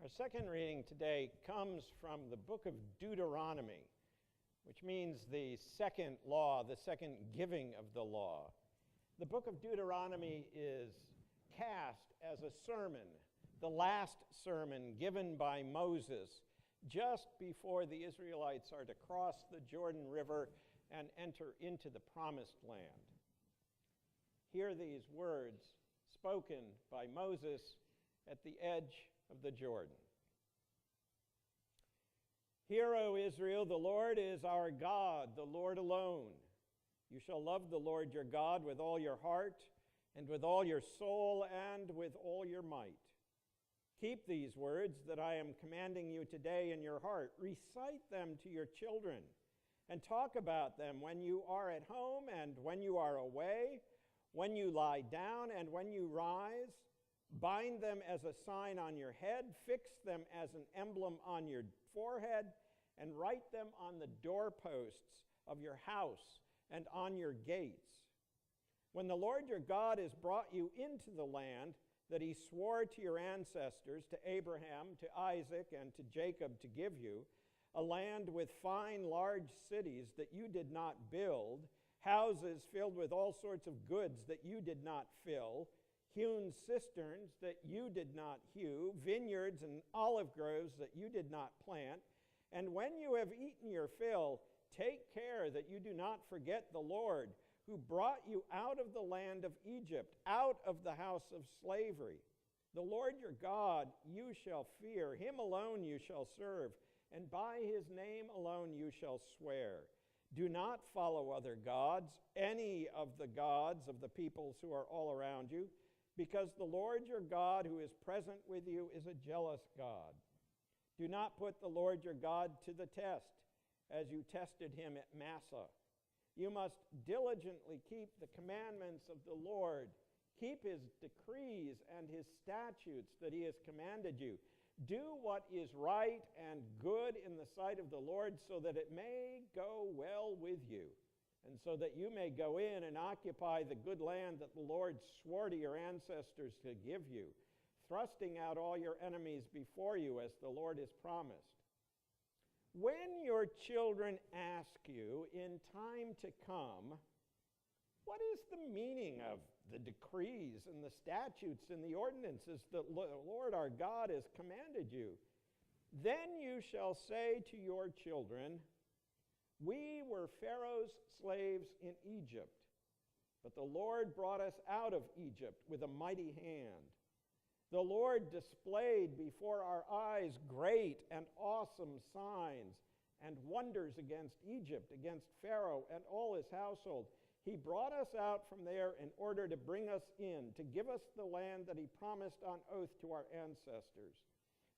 Our second reading today comes from the book of Deuteronomy, which means the second law, the second giving of the law. The book of Deuteronomy is cast as a sermon, the last sermon given by Moses just before the Israelites are to cross the Jordan River and enter into the promised land. Hear these words spoken by Moses at the edge of the Jordan. Hear, O Israel, the Lord is our God, the Lord alone. You shall love the Lord your God with all your heart, and with all your soul, and with all your might. Keep these words that I am commanding you today in your heart. Recite them to your children, and talk about them when you are at home and when you are away, when you lie down and when you rise. Bind them as a sign on your head, fix them as an emblem on your forehead, and write them on the doorposts of your house and on your gates. When the Lord your God has brought you into the land that he swore to your ancestors, to Abraham, to Isaac, and to Jacob to give you, a land with fine, large cities that you did not build, houses filled with all sorts of goods that you did not fill, hewn cisterns that you did not hew, vineyards and olive groves that you did not plant. And when you have eaten your fill, take care that you do not forget the Lord, who brought you out of the land of Egypt, out of the house of slavery. The Lord your God you shall fear, him alone you shall serve, and by his name alone you shall swear. Do not follow other gods, any of the gods of the peoples who are all around you, because the Lord your God who is present with you is a jealous God. Do not put the Lord your God to the test, as you tested him at Massah. You must diligently keep the commandments of the Lord, keep his decrees and his statutes that he has commanded you. Do what is right and good in the sight of the Lord, so that it may go well with you, and so that you may go in and occupy the good land that the Lord swore to your ancestors to give you, thrusting out all your enemies before you as the Lord has promised. When your children ask you in time to come, what is the meaning of the decrees and the statutes and the ordinances that the Lord our God has commanded you? Then you shall say to your children, we were Pharaoh's slaves in Egypt, but the Lord brought us out of Egypt with a mighty hand. The Lord displayed before our eyes great and awesome signs and wonders against Egypt, against Pharaoh and all his household. He brought us out from there in order to bring us in, to give us the land that he promised on oath to our ancestors.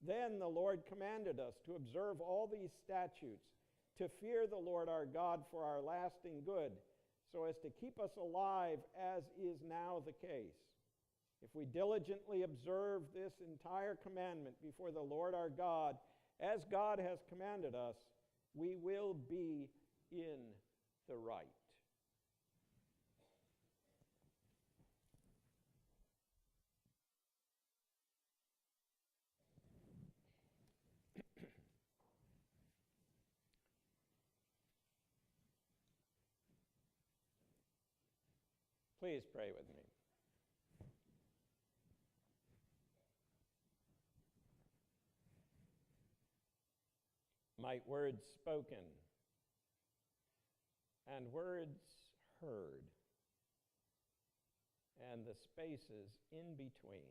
Then the Lord commanded us to observe all these statutes, to fear the Lord our God for our lasting good, so as to keep us alive as is now the case. If we diligently observe this entire commandment before the Lord our God, as God has commanded us, we will be in the right. Please pray with me. Might words spoken and words heard and the spaces in between